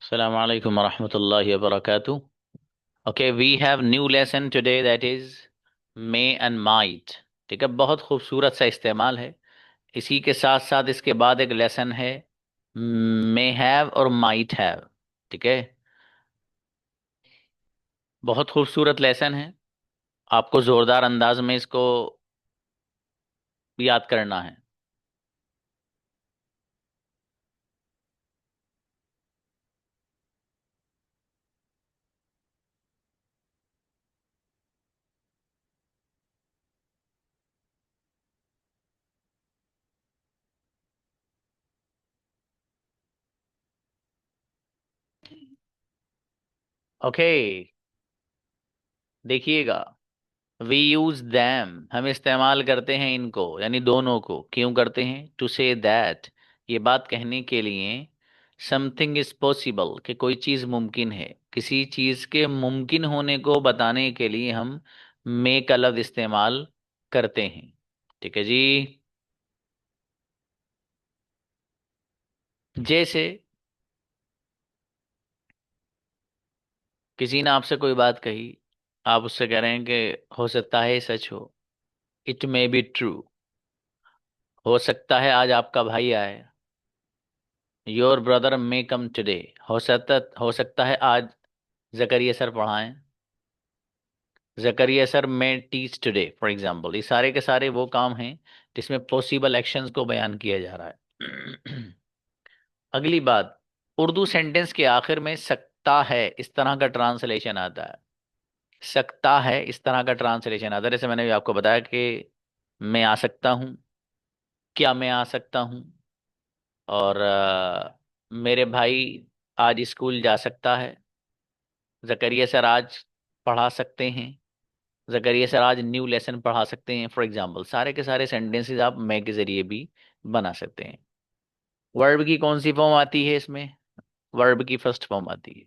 Assalamu alaikum wa rahmatullahi wa barakatuh. Okay, we have new lesson today that is may and might. ठीक है, बहुत खूबसूरत सा इस्तेमाल है। इसी के साथ साथ इसके बाद एक लेसन है may have और might have। ठीक है, बहुत खूबसूरत लेसन है। आपको जोरदार अंदाज में इसको याद करना है। ओके, देखिएगा। वी यूज दैम, हम इस्तेमाल करते हैं इनको यानी दोनों को। क्यों करते हैं? टू से दैट, ये बात कहने के लिए समथिंग इज पॉसिबल, कि कोई चीज मुमकिन है। किसी चीज के मुमकिन होने को बताने के लिए हम मे का लफ्ज इस्तेमाल करते हैं। ठीक है जी। जैसे किसी ने आपसे कोई बात कही, आप उससे कह रहे हैं कि हो सकता है ये सच हो। It may be true. हो सकता है आज आपका भाई आए। Your brother may come today. हो सकता है आज जकरिया सर पढ़ाएं। Zakaria sir may teach today for example. ये सारे के सारे वो काम हैं जिसमें पॉसिबल एक्शंस को बयान किया जा रहा है। अगली बात, उर्दू सेंटेंस के आखिर में सकता है इस तरह का ट्रांसलेशन आता है। सकता है इस तरह का ट्रांसलेशन आता है। जैसे मैंने भी आपको बताया कि मैं आ सकता हूँ, क्या मैं आ सकता हूँ, और मेरे भाई आज स्कूल जा सकता है। जकरिया सर आज पढ़ा सकते हैं। जकरिया सर आज न्यू लेसन पढ़ा सकते हैं। फॉर एग्जाम्पल, सारे के सारे सेंटेंसेस आप मैं के जरिए भी बना सकते हैं। वर्ब की कौन सी फॉर्म आती है इसमें? वर्ब की फर्स्ट फॉर्म आती है।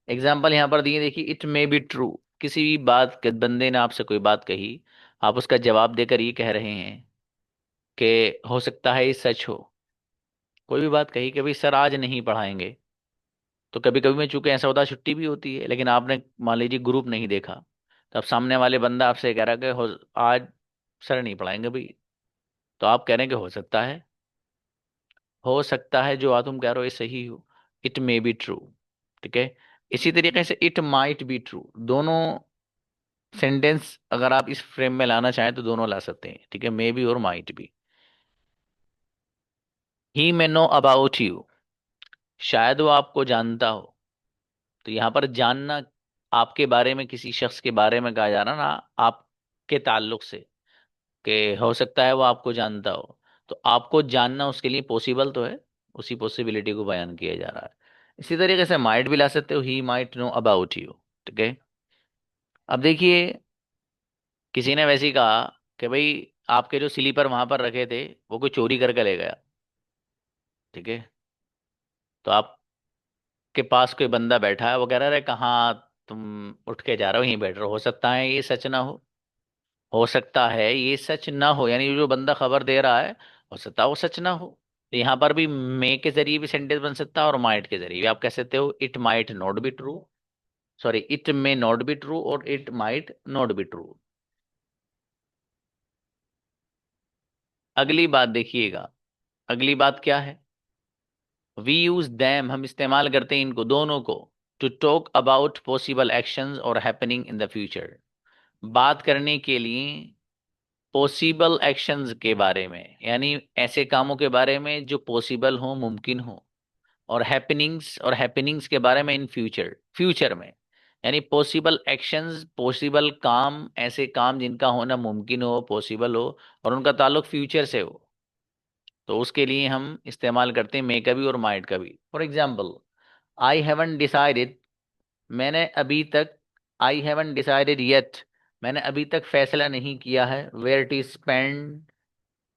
एग्जाम्पल यहाँ पर दिए, देखिए। इट मे बी ट्रू, किसी भी बात के बंदे ने आपसे कोई बात कही, आप उसका जवाब देकर ये कह रहे हैं कि हो सकता है ये सच हो। कोई भी बात कही कि भाई सर आज नहीं पढ़ाएंगे, तो कभी कभी में चूंकि ऐसा होता है छुट्टी भी होती है, लेकिन आपने मान लीजिए ग्रुप नहीं देखा, तो अब सामने वाले बंदा आपसे कह रहा है कि आज सर नहीं पढ़ाएंगे भाई। तो आप कह रहे हैं कि हो सकता है जो तुम कह रहे हो ये सही हो। It may be true. ठीक है। इसी तरीके से इट माइट बी ट्रू। दोनों सेंटेंस अगर आप इस फ्रेम में लाना चाहें तो दोनों ला सकते हैं। ठीक है, मे बी और might be. He may know about you, शायद वो आपको जानता हो। तो यहाँ पर जानना, आपके बारे में, किसी शख्स के बारे में कहा जा रहा ना, आपके ताल्लुक से, कि हो सकता है वो आपको जानता हो। तो आपको जानना उसके लिए पॉसिबल तो है, उसी पॉसिबिलिटी को बयान किया जा रहा है। इसी तरीके से माइट भी ला सकते हो, he might know about you. ठीक है। अब देखिए, किसी ने वैसे ही कहा कि भाई आपके जो स्लीपर वहां पर रखे थे वो कोई चोरी करके ले गया। ठीक है। तो आपके पास कोई बंदा बैठा है, वो कह रहा है कहाँ तुम उठ के जा रहे हो, यहीं बैठ रहे हो सकता है ये सच ना हो सकता है ये सच ना हो, यानी जो बंदा खबर दे रहा है हो सकता है वो सच ना हो। तो यहाँ पर भी मे के जरिए भी सेंटेंस बन सकता है और माइट के जरिए भी आप कह सकते हो it might not be true. Sorry, it may not be true और it might not be true. अगली बात देखिएगा। अगली बात क्या है? वी यूज दैम, हम इस्तेमाल करते हैं इनको दोनों को, to talk about possible actions और हैपनिंग इन द फ्यूचर। बात करने के लिए पॉसिबल एक्शंस के बारे में, यानी ऐसे कामों के बारे में जो पॉसिबल हो, मुमकिन हो। और हैपनिंग्स के बारे में इन फ्यूचर, फ्यूचर में। यानी पॉसिबल एक्शंस, पॉसिबल काम, ऐसे काम जिनका होना मुमकिन हो, पॉसिबल हो, और उनका ताल्लुक फ्यूचर से हो। तो उसके लिए हम इस्तेमाल करते हैं मे का भी और माइट का भी। For example, I haven't decided, मैंने अभी तक, आई हैवन डिसाइडेड येट, मैंने अभी तक फैसला नहीं किया है, where to spend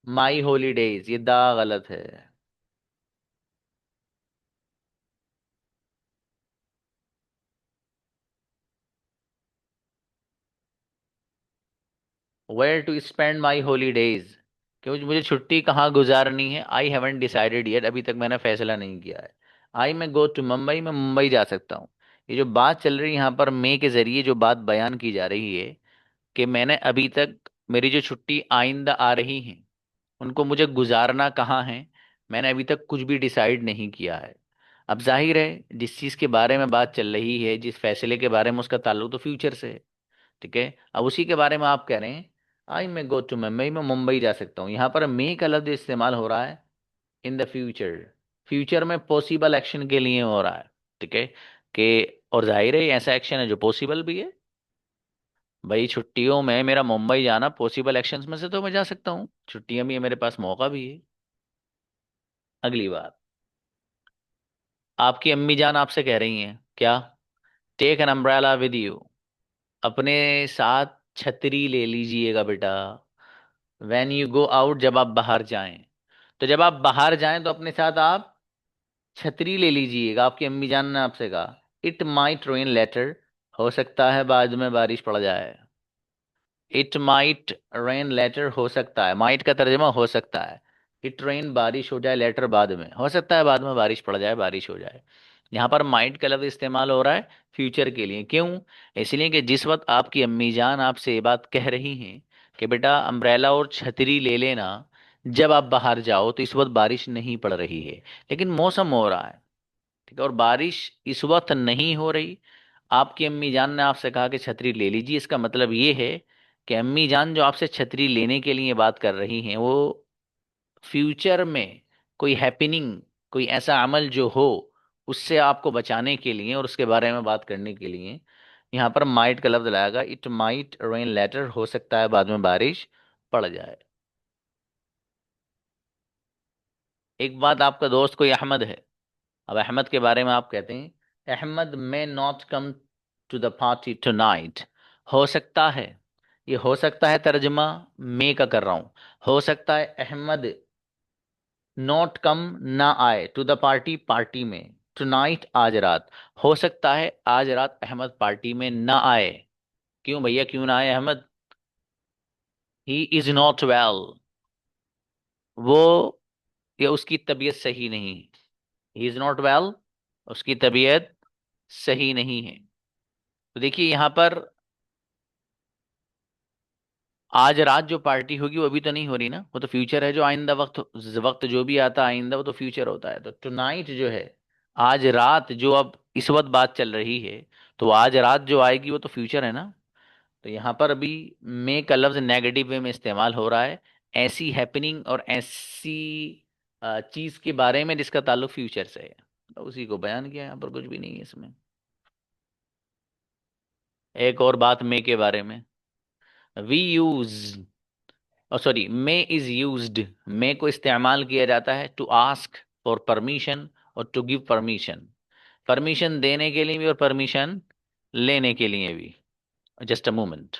my holidays. ये दा गलत है। Where to spend my holidays, क्योंकि मुझे छुट्टी कहाँ गुजारनी है। आई हैवन डिसाइडेड येट, अभी तक मैंने फैसला नहीं किया है। आई मैं गो टू मुंबई, मैं मुंबई जा सकता हूँ। ये जो बात चल रही है यहाँ पर मे के जरिए जो बात बयान की जा रही है कि मैंने अभी तक, मेरी जो छुट्टी आइंदा आ रही है उनको मुझे गुजारना कहाँ है, मैंने अभी तक कुछ भी डिसाइड नहीं किया है। अब जाहिर है जिस चीज़ के बारे में बात चल रही है, जिस फैसले के बारे में, उसका ताल्लुक तो फ्यूचर से है। ठीक है, अब उसी के बारे में आप कह रहे हैं आई मैं गो टू मुंबई, मैं मुंबई जा सकता हूँ। यहाँ पर मे का लफ्ज इस्तेमाल हो रहा है इन द फ्यूचर, फ्यूचर में पॉसिबल एक्शन के लिए हो रहा है। ठीक है, कि और जाहिर है ऐसा एक्शन है जो पॉसिबल भी है। भाई छुट्टियों में मेरा मुंबई जाना पॉसिबल एक्शंस में से तो मैं जा सकता हूँ, छुट्टियां भी है मेरे पास, मौका भी है। अगली बात, आपकी अम्मी जान आपसे कह रही हैं क्या, take an umbrella with you, अपने साथ छतरी ले लीजिएगा बेटा, व्हेन यू गो आउट, जब आप बाहर जाएं। तो जब आप बाहर जाएं तो अपने साथ आप छतरी ले लीजिएगा। आपकी अम्मी जान ने आपसे कहा इट माइट रेन लेटर, हो सकता है बाद में बारिश पड़ जाए। इट माइट रेन लेटर, हो सकता है, माइट का तर्जमा हो सकता है। इट रेन, बारिश हो जाए, लेटर बाद में, हो सकता है बाद में बारिश पड़ जाए, बारिश हो जाए। यहाँ पर माइट का लफ्ज इस्तेमाल हो रहा है फ्यूचर के लिए। क्यों? इसलिए कि जिस वक्त आपकी अम्मी जान आपसे ये बात कह रही हैं कि बेटा अम्ब्रेला और छतरी ले लेना जब आप बाहर जाओ, तो इस वक्त बारिश नहीं पड़ रही है लेकिन मौसम हो रहा है। ठीक है, और बारिश इस वक्त नहीं हो रही, आपकी अम्मी जान ने आपसे कहा कि छतरी ले लीजिए। इसका मतलब ये है कि अम्मी जान जो आपसे छतरी लेने के लिए बात कर रही हैं वो फ्यूचर में कोई हैपनिंग, कोई ऐसा अमल जो हो उससे आपको बचाने के लिए और उसके बारे में बात करने के लिए यहाँ पर माइट का लफ्ज लाएगा। इट माइट रेन लेटर, हो सकता है बाद में बारिश पड़ जाए। एक बात, आपका दोस्त कोई अहमद है, अब अहमद के बारे में आप कहते हैं Ahmed may not come to the party tonight, हो सकता है, ये हो सकता है तर्जमा मे का कर रहा हूं। हो सकता है अहमद नॉट कम, ना आए, टू द पार्टी, पार्टी में, टुनाइट आज रात, हो सकता है आज रात अहमद पार्टी में ना आए। क्यों भैया, क्यों ना आए Ahmed? He is not well, वो, या उसकी तबीयत सही नहीं। ही इज नॉट वेल, उसकी तबीयत सही नहीं है। तो देखिए यहाँ पर आज रात जो पार्टी होगी वो अभी तो नहीं हो रही ना, वो तो फ्यूचर है। जो आइंदा वक्त, वक्त जो भी आता है आइंदा, वो तो फ्यूचर होता है। तो टुनाइट जो है, आज रात जो अब इस वक्त बात चल रही है, तो आज रात जो आएगी वो तो फ्यूचर है ना। तो यहाँ पर अभी मे का लफ्ज नेगेटिव वे में इस्तेमाल हो रहा है ऐसी हैपनिंग और ऐसी चीज के बारे में जिसका ताल्लुक फ्यूचर से है, तो उसी को बयान किया, यहाँ पर कुछ भी नहीं है इसमें। एक और बात मे के बारे में, वी यूज, और सॉरी, मे इज यूज्ड, मे को इस्तेमाल किया जाता है टू आस्क फॉर परमिशन और टू गिव परमिशन, परमिशन देने के लिए भी और परमिशन लेने के लिए भी। Just a moment.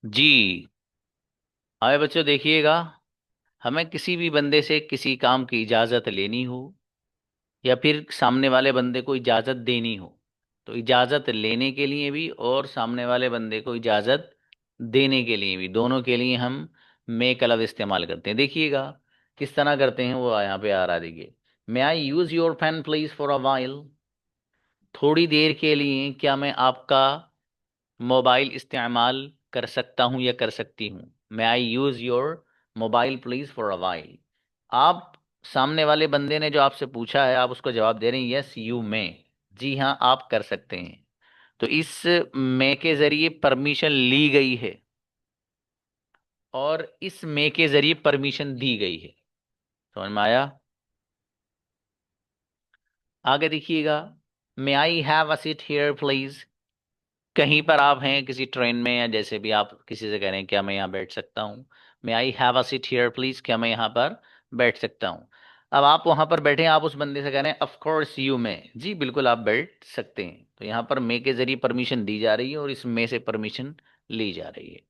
जी। आए बच्चों देखिएगा, हमें किसी भी बंदे से किसी काम की इजाज़त लेनी हो या फिर सामने वाले बंदे को इजाज़त देनी हो, तो इजाज़त लेने के लिए भी और सामने वाले बंदे को इजाज़त देने के लिए भी, दोनों के लिए हम मे का लफ्ज़ इस्तेमाल करते हैं। देखिएगा किस तरह करते हैं, वो यहाँ पे आ रहा है, देखिए। May I use your pen please for a while. थोड़ी देर के लिए क्या मैं आपका मोबाइल इस्तेमाल कर सकता हूँ या कर सकती हूँ। May I use your mobile please for a while. आप, सामने वाले बंदे ने जो आपसे पूछा है, आप उसको जवाब दे रहे हैं यस यू मे, जी हाँ आप कर सकते हैं। तो इस मे के जरिए परमिशन ली गई है और इस मे के जरिए परमिशन दी गई है। समझ में आया? आगे देखिएगा, may I have a seat here please. कहीं पर आप हैं किसी ट्रेन में या जैसे भी, आप किसी से कह रहे हैं क्या मैं यहाँ बैठ सकता हूँ। May I have a seat here please, क्या मैं यहाँ पर बैठ सकता हूँ। अब आप वहां पर बैठे हैं, आप उस बंदे से कह रहे हैं ऑफ कोर्स यू मे, जी बिल्कुल आप बैठ सकते हैं। तो यहाँ पर मे के जरिए परमिशन दी जा रही है और इस मे से परमिशन ली जा रही है।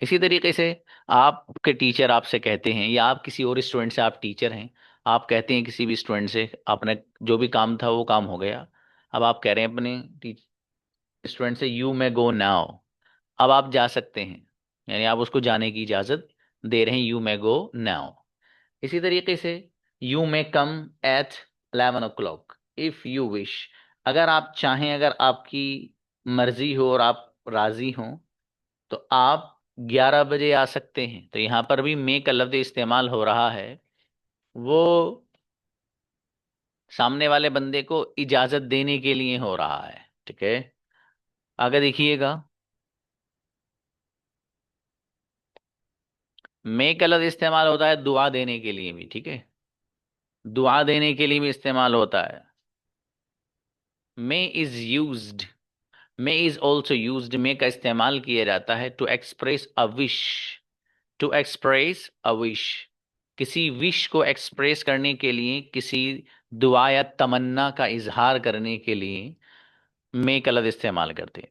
इसी तरीके से आपके टीचर आपसे कहते हैं, या आप किसी और स्टूडेंट से, आप टीचर हैं, आप कहते हैं किसी भी स्टूडेंट से, आपने जो भी काम था वो काम हो गया, अब आप कह रहे हैं अपने स्टूडेंट से यू मे गो नाउ, अब आप जा सकते हैं, यानी आप उसको जाने की इजाजत दे रहे हैं, यू मे गो नाउ। इसी तरीके से you may come at 11 o'clock if you wish. अगर आप चाहें, अगर आपकी मर्जी हो और आप राजी हो, तो आप 11 बजे आ सकते हैं। तो यहाँ पर भी मे का लफ्ज इस्तेमाल हो रहा है, वो सामने वाले बंदे को इजाजत देने के लिए हो रहा है। ठीक है, आगे देखिएगा, मे का लफ्ज इस्तेमाल होता है दुआ देने के लिए भी। ठीक है, दुआ देने के लिए भी इस्तेमाल होता है। May is used, may is also used, may का इस्तेमाल किया जाता है to express a wish, to express a wish, किसी विश को एक्सप्रेस करने के लिए, किसी दुआ या तमन्ना का इजहार करने के लिए मे का लफ्ज इस्तेमाल करते हैं।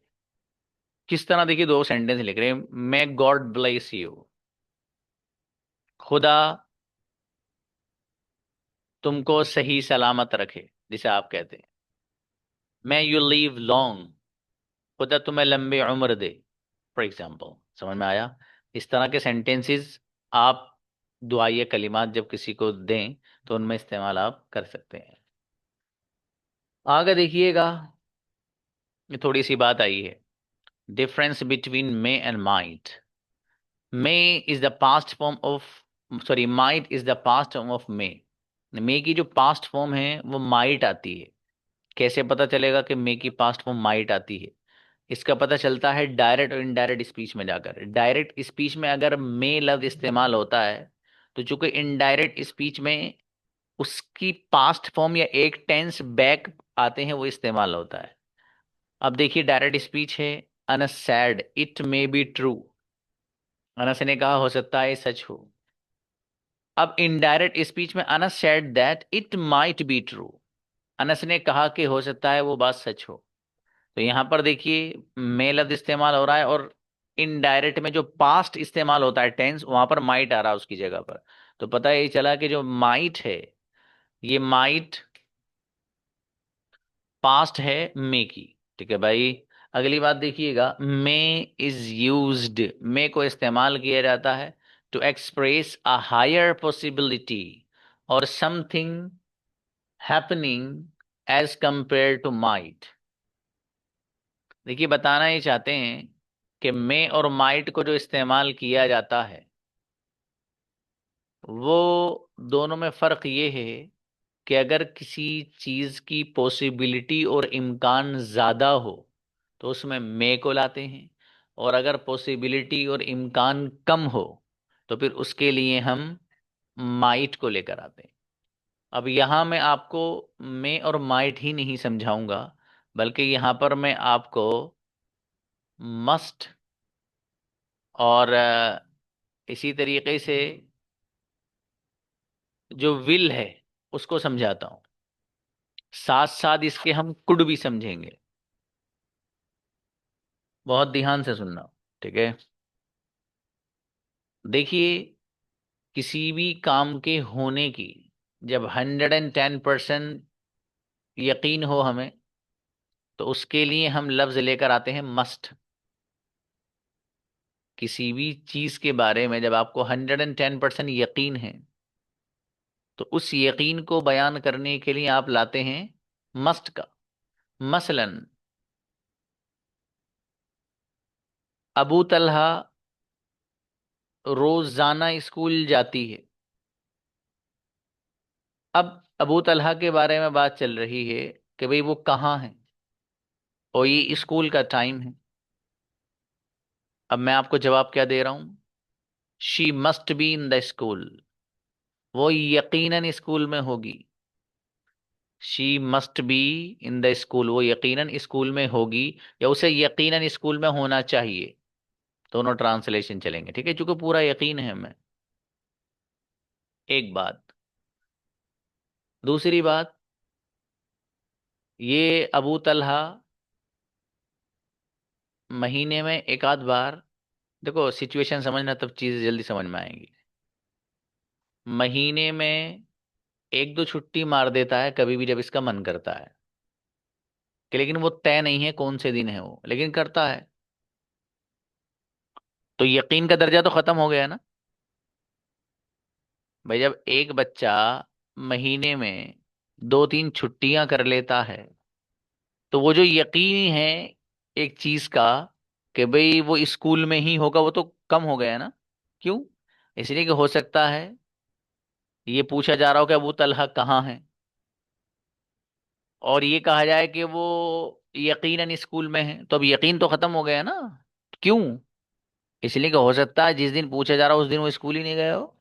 किस तरह, देखिए दो सेंटेंस लिख रहे हैं, मे गॉड ब्लेस यू, खुदा तुमको सही सलामत रखे, जिसे आप कहते हैं। मे यू लिव लॉन्ग, खुदा तुम्हें लंबी उम्र दे, फॉर एग्जाम्पल। समझ में आया? इस तरह के सेंटेंसेस आप दुआई कलिमात जब किसी को दें तो उनमें इस्तेमाल आप कर सकते हैं। आगे देखिएगा, ये थोड़ी सी बात आई है, difference between may and might. May is the past form of, sorry, might is the past form of may. May की जो पास्ट फॉर्म है वो माइट आती है। कैसे पता चलेगा कि मे की पास्ट फॉर्म माइट आती है? इसका पता चलता है डायरेक्ट और इनडायरेक्ट स्पीच में जाकर। डायरेक्ट स्पीच में अगर मे लफ्ज इस्तेमाल होता है, तो चूंकि इनडायरेक्ट स्पीच में उसकी पास्ट फॉर्म या एक टेंस बैक आते हैं, वो इस्तेमाल होता है। अब देखिए, डायरेक्ट स्पीच है, Anas sad it may be true, Anas ने कहा हो सकता है सच हो। अब इनडायरेक्ट स्पीच में Anas sad that it might be true, Anas ने कहा कि हो सकता है वो बात सच हो। तो यहां पर देखिए मे लफ्ज इस्तेमाल हो रहा है, और इनडायरेक्ट में जो पास्ट इस्तेमाल होता है टेंस, वहां पर माइट आ रहा है उसकी जगह पर। तो पता ये चला कि जो माइट है, ये माइट पास्ट है मे की। ठीक है भाई, अगली बात देखिएगा, मे इज यूज्ड, मे को इस्तेमाल किया जाता है to express a higher possibility और something happening as compare to might. देखिए, बताना ही चाहते हैं कि मे और माइट को जो इस्तेमाल किया जाता है, वो दोनों में फर्क ये है कि अगर किसी चीज की पॉसिबिलिटी और इम्कान ज्यादा हो तो उसमें मे को लाते हैं, और अगर पॉसिबिलिटी और इम्कान कम हो तो फिर उसके लिए हम माइट को लेकर आते हैं। अब यहाँ मैं आपको मे और माइट ही नहीं समझाऊंगा, बल्कि यहाँ पर मैं आपको मस्ट और इसी तरीके से जो विल है उसको समझाता हूं। साथ साथ इसके हम कुड भी समझेंगे। बहुत ध्यान से सुनना, ठीक है? देखिए, किसी भी काम के होने की जब 110% यकीन हो हमें, तो उसके लिए हम लफ्ज लेकर आते हैं मस्ट। किसी भी चीज के बारे में जब आपको 110% यकीन है, तो उस यकीन को बयान करने के लिए आप लाते हैं मस्ट का। मसलन, अबू तलहा रोजाना स्कूल जाती है। अब अबू तलहा के बारे में बात चल रही है कि भाई वो कहाँ है, और ये स्कूल का टाइम है। अब मैं आपको जवाब क्या दे रहा हूं? She must be in the school. वो यकीनन स्कूल में होगी। She must be in the school, वो यकीनन स्कूल में होगी, या उसे यकीनन स्कूल में होना चाहिए। दोनों ट्रांसलेशन चलेंगे, ठीक है, क्योंकि पूरा यकीन है हमें। एक बात। दूसरी बात, ये अबू तलहा महीने में एक आध बार, देखो सिचुएशन समझना तब चीजें जल्दी समझ में आएंगी। महीने में एक दो छुट्टी मार देता है कभी भी जब इसका मन करता है, कि लेकिन वो तय नहीं है कौन से दिन है वो, लेकिन करता है। तो यकीन का दर्जा तो खत्म हो गया ना। भाई जब एक बच्चा महीने में दो तीन छुट्टियां कर लेता है, तो वो जो यकीन है एक चीज का कि भाई वो स्कूल में ही होगा, वो तो कम हो गया ना। क्यों? इसलिए कि हो सकता है ये पूछा जा रहा हो कि अबू तलहा कहाँ है, और ये कहा जाए कि वो यकीनन स्कूल में है, तो अब यकीन तो खत्म हो गया ना। क्यों? इसलिए कि हो सकता है जिस दिन पूछा जा रहा हो उस दिन वो स्कूल ही नहीं गए हो।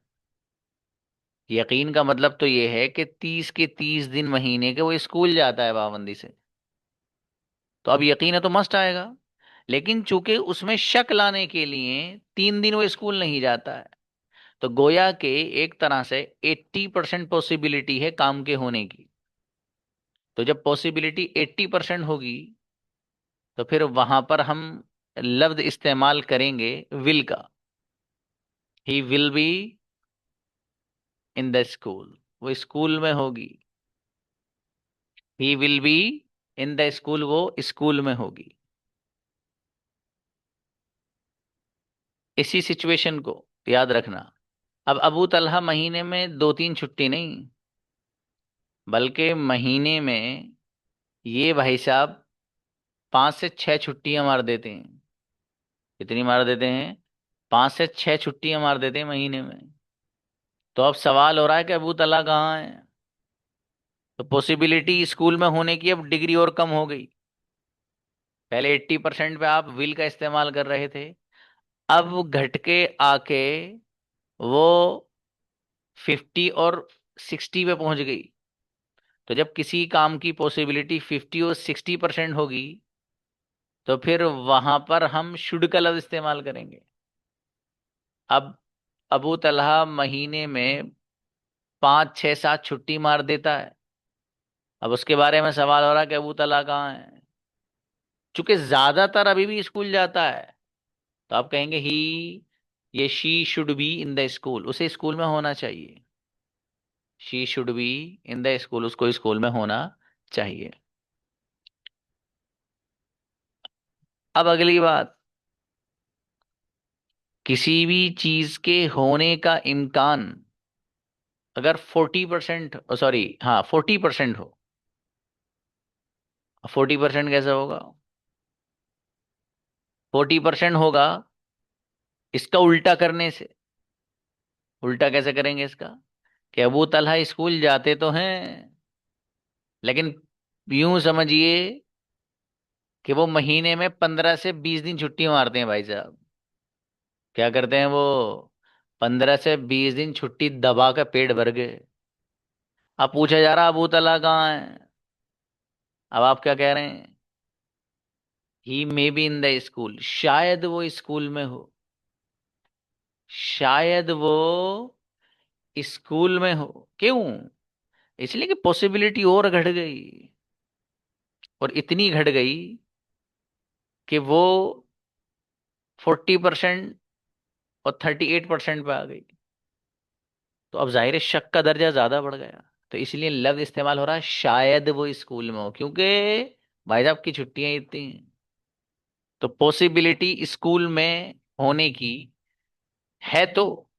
यकीन का मतलब तो ये है कि 30 के 30 दिन महीने के वो स्कूल जाता है पाबंदी से। तो अब यकीन है तो मस्ट आएगा। लेकिन चूंकि उसमें शक लाने के लिए 3 दिन वो स्कूल नहीं जाता है, तो गोया के एक तरह से 80% पॉसिबिलिटी है काम के होने की। तो जब पॉसिबिलिटी 80% होगी, तो फिर वहां पर हम लफ्ज इस्तेमाल करेंगे विल का। He will be in the school, वो स्कूल में होगी। He will be in the school, वो स्कूल में होगी। इसी सिचुएशन को याद रखना। अब अबू तलहा महीने में दो तीन छुट्टी नहीं, बल्कि महीने में ये भाई साहब 5 से 6 छुट्टियां मार देते हैं। कितनी मार देते हैं? 5 से 6 छुट्टियां मार देते हैं महीने में। तो अब सवाल हो रहा है कि अबू तलहा कहाँ है। तो पॉसिबिलिटी स्कूल में होने की अब डिग्री और कम हो गई। पहले 80% पे आप विल का इस्तेमाल कर रहे थे, अब घट के आके वो 50 और 60 पे पहुंच गई। तो जब किसी काम की पॉसिबिलिटी 50 और 60% होगी, तो फिर वहां पर हम शुड का लफ्ज इस्तेमाल करेंगे। अब अबू तलहा महीने में 5 6 7 छुट्टी मार देता है। अब उसके बारे में सवाल हो रहा है कि अबू तलहा कहाँ है। चूंकि ज्यादातर अभी भी स्कूल जाता है, तो आप कहेंगे ही, ये she should be in the school, उसे स्कूल में होना चाहिए। She should be in the school, उसको स्कूल में होना चाहिए। अब अगली बात, किसी भी चीज के होने का इम्कान अगर 40%, सॉरी हाँ 40% हो। 40% कैसे होगा? 40% होगा इसका उल्टा करने से। उल्टा कैसे करेंगे इसका? कि अबू तलहा स्कूल जाते तो हैं, लेकिन यूं समझिए कि वो महीने में 15 से 20 दिन छुट्टी मारते हैं भाई साहब। क्या करते हैं वो? 15 से 20 दिन छुट्टी दबा कर पेट भर गए। अब पूछा जा रहा अबू तलहा कहाँ है। अब आप क्या कह रहे हैं? He may be in the school, शायद वो स्कूल में हो। शायद वो स्कूल में हो। क्यों? इसलिए कि पॉसिबिलिटी और घट गई, और इतनी घट गई कि वो 40% और 38% पे आ गई। तो अब जाहिर है शक का दर्जा ज्यादा बढ़ गया। तो इसलिए लफ्ज इस्तेमाल हो रहा है शायद वो स्कूल में हो, क्योंकि भाई साहब की छुट्टियां इतनी हैं। तो पॉसिबिलिटी स्कूल में होने की है तो,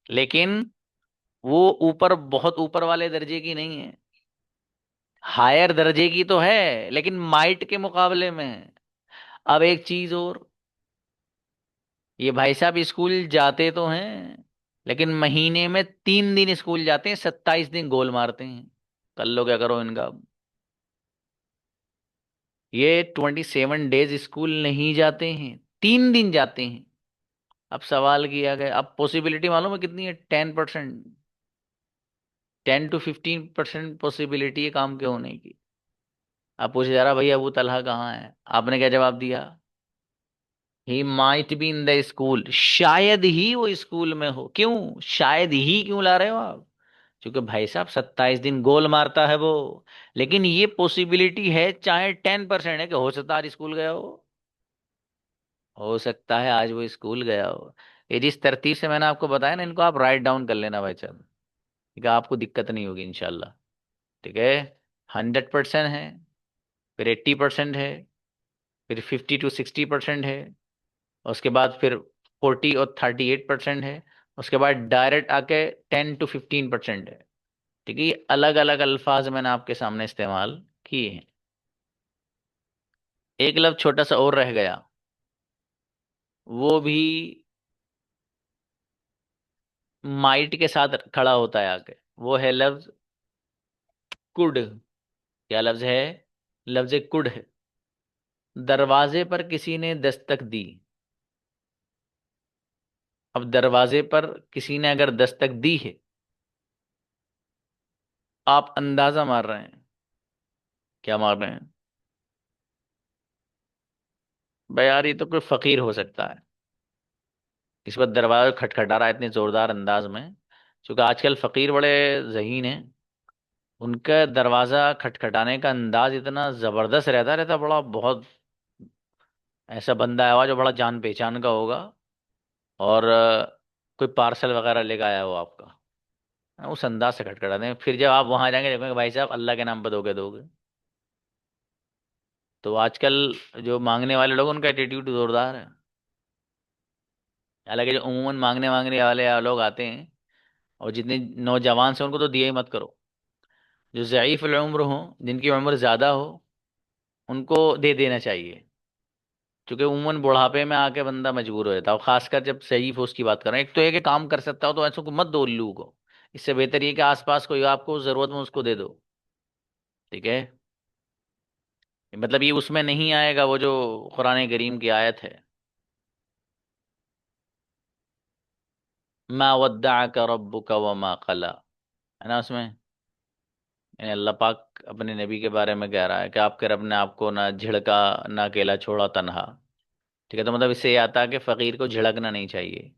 लेकिन वो ऊपर, बहुत ऊपर वाले दर्जे की नहीं है। हायर दर्जे की तो है लेकिन माइट के मुकाबले में है। अब एक चीज और, ये भाई साहब स्कूल जाते तो हैं, लेकिन महीने में 3 दिन स्कूल जाते हैं, 27 दिन गोल मारते हैं। कर लो क्या करो इनका। ये 27 डेज स्कूल नहीं जाते हैं, 3 दिन जाते हैं। अब सवाल किया गया, अब पॉसिबिलिटी मालूम है कितनी है? 10%। 10 to 15% पॉसिबिलिटी है काम के होने की। अब पूछे जा रहा भाई अबू तलहा कहाँ है, आपने क्या जवाब दिया? He might be in the school, शायद ही वो स्कूल में हो। क्यों शायद ही क्यों ला रहे हो आप? क्योंकि भाई साहब 27 दिन गोल मारता है वो। लेकिन ये पॉसिबिलिटी है, चाहे 10% है, कि हो सकता है आज स्कूल गया हो सकता है आज वो स्कूल गया हो। ये जिस तरतीब से मैंने आपको बताया ना, इनको आप राइट डाउन कर लेना भाई साहब। ठीक है, आपको दिक्कत नहीं होगी इंशाल्लाह। ठीक है। 100% है, फिर 80% है, फिर 50 to 60% है, उसके बाद फिर 40 और 38% है, उसके बाद डायरेक्ट आके 10 to 15% है। ठीक है, ये अलग अलग अल्फाज मैंने आपके सामने इस्तेमाल किए हैं। एक लफ्ज छोटा सा और रह गया, वो भी माइट के साथ खड़ा होता है आके। वो है लफ्ज कुड। क्या लफ्ज है? लफ्ज कुड है। दरवाजे पर किसी ने दस्तक दी। अब दरवाजे पर किसी ने अगर दस्तक दी है, आप अंदाजा मार रहे हैं। क्या मार रहे हैं? भाई यार ये तो कोई फकीर हो सकता है, इस वक्त दरवाजा खटखटा रहा है इतने जोरदार अंदाज में। क्योंकि आजकल फकीर बड़े जहीन हैं, उनका दरवाजा खटखटाने का अंदाज इतना जबरदस्त रहता बड़ा बहुत। ऐसा बंदा आया हुआ जो बड़ा जान पहचान का होगा, और कोई पार्सल वगैरह लेकर आया हो आपका, उस अंदाज से खटखटाते हैं। फिर जब आप वहां जाएंगे देखोगे भाई साहब अल्लाह के नाम पर दोगे दोगे। तो आजकल जो मांगने वाले लोग, उनका एटीट्यूड जोरदार है। हालांकि जो उमूमन मांगने मांगने वाले लोग आते हैं, और जितने नौजवान से, उनको तो दिया ही मत करो। जो ज़ईफ़ उम्र हो, जिनकी उम्र ज़्यादा हो, उनको दे देना चाहिए। क्योंकि उमूमन बुढ़ापे में आके बंदा मजबूर हो जाता है, और खासकर जब ज़ईफ़ हो उसकी बात कर रहे हैं। एक तो ये कि काम कर सकता हो तो ऐसों को मत दो उल्लू को। इससे बेहतर ये कि आसपास कोई आपको ज़रूरत में उसको दे दो। ठीक है। मतलब ये उसमें नहीं आएगा वो जो कुरान करीम की आयत है, मा वद्दअका रब्बुका वमा कला, है ना उसमें। यानी अल्लाह पाक अपने नबी के बारे में कह रहा है कि आपके रब ने आपको ना झिड़का, ना अकेला छोड़ा तन्हा। ठीक है, तो मतलब इससे ये आता है कि फकीर को झिड़कना नहीं चाहिए।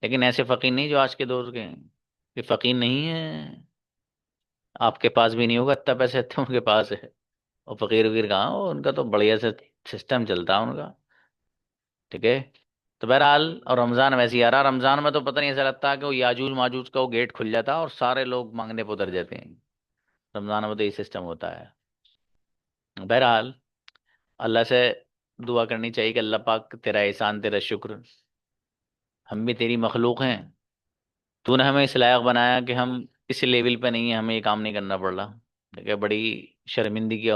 लेकिन ऐसे फकीर नहीं जो आज के दौर के हैं, ये फकीर नहीं है। आपके पास भी नहीं होगा इतना पैसे इतने उनके पास है। और फकीर वकीर कहाँ हो, उनका तो बढ़िया से सिस्टम चलता है उनका। ठीक है। तो बहरहाल, और रमजान वैसे ही आ रहा, रमजान में तो पता नहीं, ऐसा लगता है कि वो याजूज माजूज का वो गेट खुल जाता है और सारे लोग मांगने पे उतर जाते हैं। रमजान में तो ये सिस्टम होता है। बहरहाल, अल्लाह से दुआ करनी चाहिए कि अल्लाह पाक तेरा एहसान, तेरा शुक्र, हम भी तेरी मखलूक हैं। तूने हमें इस लायक बनाया कि हम इस लेवल पे नहीं है, हमें ये काम नहीं करना पड़ रहा। ठीक है, बड़ी शर्मिंदगी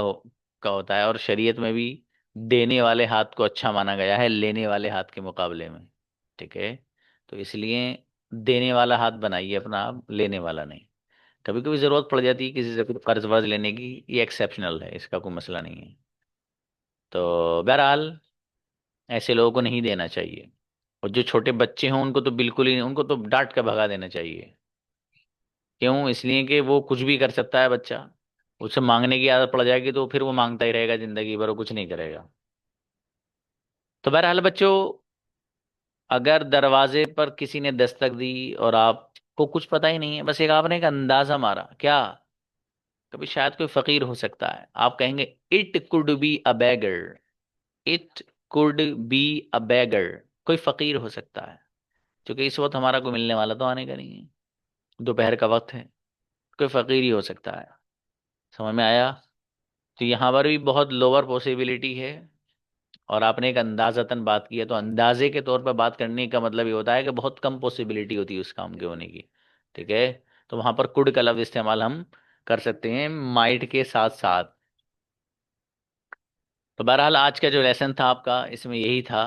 का होता है। और शरीयत में भी देने वाले हाथ को अच्छा माना गया है लेने वाले हाथ के मुकाबले में। ठीक है। तो इसलिए देने वाला हाथ बनाइए अपना, आप लेने वाला नहीं। कभी कभी जरूरत पड़ जाती है किसी से कुछ कर्ज वर्ज लेने की, ये एक्सेप्शनल है, इसका कोई मसला नहीं है। तो बहरहाल, ऐसे लोगों को नहीं देना चाहिए। और जो छोटे बच्चे हों उनको तो बिल्कुल ही नहीं, उनको तो डांट कर भगा देना चाहिए। क्यों? इसलिए कि वो कुछ भी कर सकता है बच्चा। उससे मांगने की आदत पड़ जाएगी तो फिर वो मांगता ही रहेगा जिंदगी भर, वो कुछ नहीं करेगा। तो बहरहाल बच्चों, अगर दरवाजे पर किसी ने दस्तक दी और आपको कुछ पता ही नहीं है, बस एक आपने एक अंदाजा मारा, क्या कभी शायद कोई फकीर हो सकता है, आप कहेंगे it could be a beggar. It could be a beggar, कोई फकीर हो सकता है। क्योंकि इस वक्त हमारा कोई मिलने वाला तो आने का नहीं है, दोपहर का वक्त है, कोई फकीर ही हो सकता है। समझ में आया? तो यहाँ पर भी बहुत लोअर पॉसिबिलिटी है। और आपने एक अंदाजतन बात की है, तो अंदाजे के तौर पर बात करने का मतलब ये होता है कि बहुत कम पॉसिबिलिटी होती है उस काम के होने की। ठीक है? तो वहां पर कुड का लफ्ज इस्तेमाल हम कर सकते हैं माइट के साथ साथ। तो बहरहाल आज का जो लेसन था आपका, इसमें यही था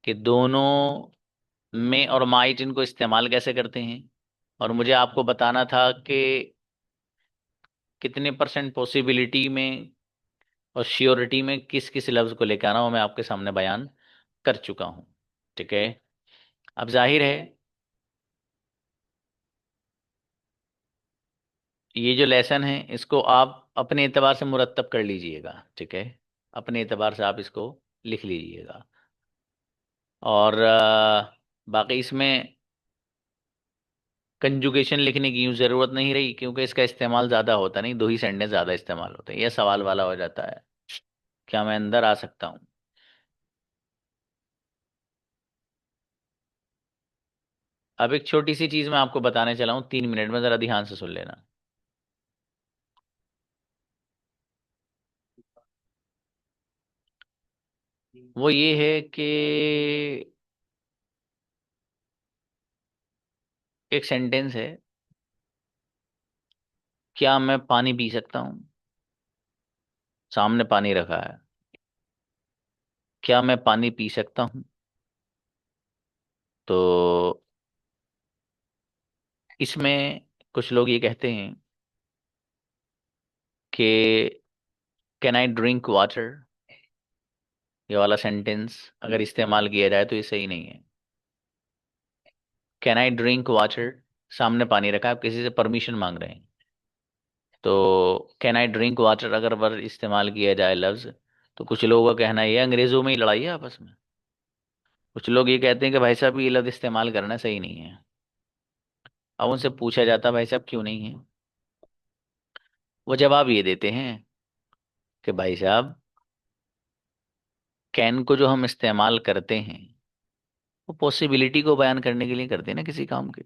कि दोनों में और माइट इनको इस्तेमाल कैसे करते हैं। और मुझे आपको बताना था कि कितने परसेंट पॉसिबिलिटी में और श्योरिटी में किस किस लफ्ज को लेकर आना, वो मैं आपके सामने बयान कर चुका हूं। ठीक है? अब जाहिर है ये जो लेसन है इसको आप अपने एतबार से मुरतब कर लीजिएगा। ठीक है? अपने एतबार से आप इसको लिख लीजिएगा। और बाकी इसमें कंजुगेशन लिखने की यूं जरूरत नहीं रही, क्योंकि इसका इस्तेमाल ज्यादा होता नहीं, दो ही सेंटेंस ज्यादा इस्तेमाल होते हैं, यह सवाल वाला हो जाता है, क्या मैं अंदर आ सकता हूँ। अब एक छोटी सी चीज मैं आपको बताने चला हूँ, 3 मिनट में, जरा ध्यान से सुन लेना। वो ये है कि एक सेंटेंस है, क्या मैं पानी पी सकता हूँ। सामने पानी रखा है, क्या मैं पानी पी सकता हूँ। तो इसमें कुछ लोग ये कहते हैं कि कैन आई ड्रिंक वाटर। ये वाला सेंटेंस अगर इस्तेमाल किया जाए तो ये सही नहीं है। कैन आई ड्रिंक वाटर, सामने पानी रखा है, आप किसी से परमिशन मांग रहे हैं। तो कैन आई ड्रिंक वाटर अगर वर इस्तेमाल किया जाए लफ्ज, तो कुछ लोगों का कहना ये अंग्रेजों में ही लड़ाई है आपस में। कुछ लोग ये कहते हैं कि भाई साहब ये लफ्ज इस्तेमाल करना सही नहीं है। अब उनसे पूछा जाता भाई साहब क्यों नहीं है, वो जवाब ये देते हैं कि भाई साहब कैन को जो हम इस्तेमाल करते हैं वो पॉसिबिलिटी को बयान करने के लिए करते हैं ना, किसी काम के,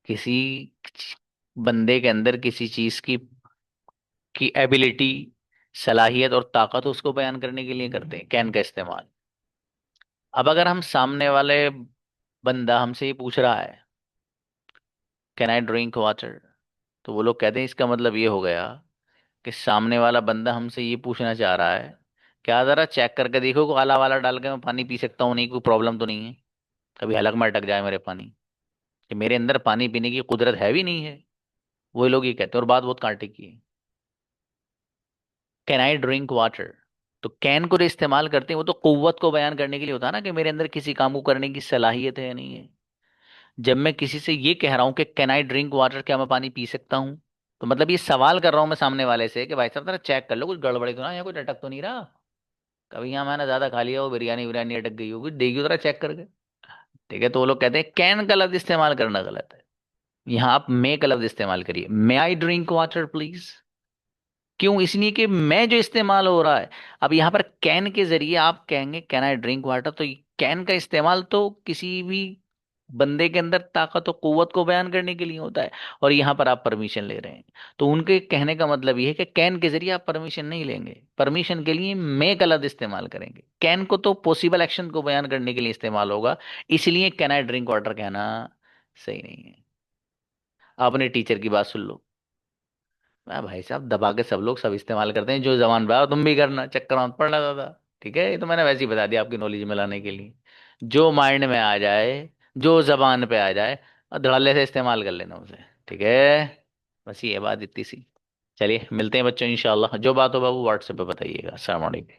किसी बंदे के अंदर किसी चीज की एबिलिटी, सलाहियत और ताकत, उसको बयान करने के लिए करते हैं कैन का इस्तेमाल। अब अगर हम सामने वाले बंदा हमसे ये पूछ रहा है कैन आई ड्रिंक वाटर, तो वो लोग कहते हैं इसका मतलब ये हो गया कि सामने वाला बंदा हमसे ये पूछना चाह रहा है, क्या जरा चेक करके देखो कि काला वाला डाल के मैं पानी पी सकता हूँ, नहीं कोई प्रॉब्लम तो नहीं है, कभी हलक में अटक जाए मेरे पानी, कि मेरे अंदर पानी पीने की कुदरत है भी नहीं है। वही लोग ये कहते हैं, और बात बहुत कांटे की है। कैन आई ड्रिंक वाटर, तो कैन को जो इस्तेमाल करते हैं वो तो कुव्वत को बयान करने के लिए होता है ना, कि मेरे अंदर किसी काम को करने की सलाहियत है या नहीं है। जब मैं किसी से ये कह रहा हूं कि कैन आई ड्रिंक वाटर, क्या मैं पानी पी सकता हूँ, तो मतलब ये सवाल कर रहा हूं मैं सामने वाले से कि भाई साहब जरा चेक कर लो कुछ गड़बड़ी तो ना, या कुछ अटक तो नहीं रहा, कभी यहाँ मैंने ज्यादा खा लिया हो, बिरयानी बिरयानी अटक गई हो, कुछ देखियो जरा चेक करके। ठीक है? तो वो लोग कहते हैं कैन का लफ्ज इस्तेमाल करना गलत है, यहाँ आप मे का लफ्ज इस्तेमाल करिए, मे आई ड्रिंक वाटर प्लीज। क्यों? इसलिए कि मैं जो इस्तेमाल हो रहा है, अब यहाँ पर कैन के जरिए आप कहेंगे कैन आई ड्रिंक वाटर, तो कैन का इस्तेमाल तो किसी भी बंदे के अंदर ताकत और कुव्वत को बयान करने के लिए होता है, और यहाँ पर आप परमिशन ले रहे हैं। तो उनके कहने का मतलब ये है कि कैन के जरिए आप परमिशन नहीं लेंगे, परमिशन के लिए मे का लफ्ज इस्तेमाल करेंगे। कैन को तो पॉसिबल एक्शन को बयान करने के लिए इस्तेमाल होगा, इसलिए कैन आई ड्रिंक वाटर कहना सही नहीं है। आपने टीचर की बात सुन लो, मैं भाई साहब दबा के सब लोग सब इस्तेमाल करते हैं, जो जबान पे आओ तुम भी करना, चक्कर मत पड़ना दादा। ठीक है? ये तो मैंने वैसे ही बता दिया आपकी नॉलेज में लाने के लिए, जो माइंड में आ जाए, जो जबान पे आ जाए, और धड़ल्ले से इस्तेमाल कर लेना उसे। ठीक है? बस ये बात इतनी सी। चलिए मिलते हैं बच्चों, इंशाल्लाह जो बात हो बाबू व्हाट्सएप पे बताइएगा। अस्सलाम वालेकुम।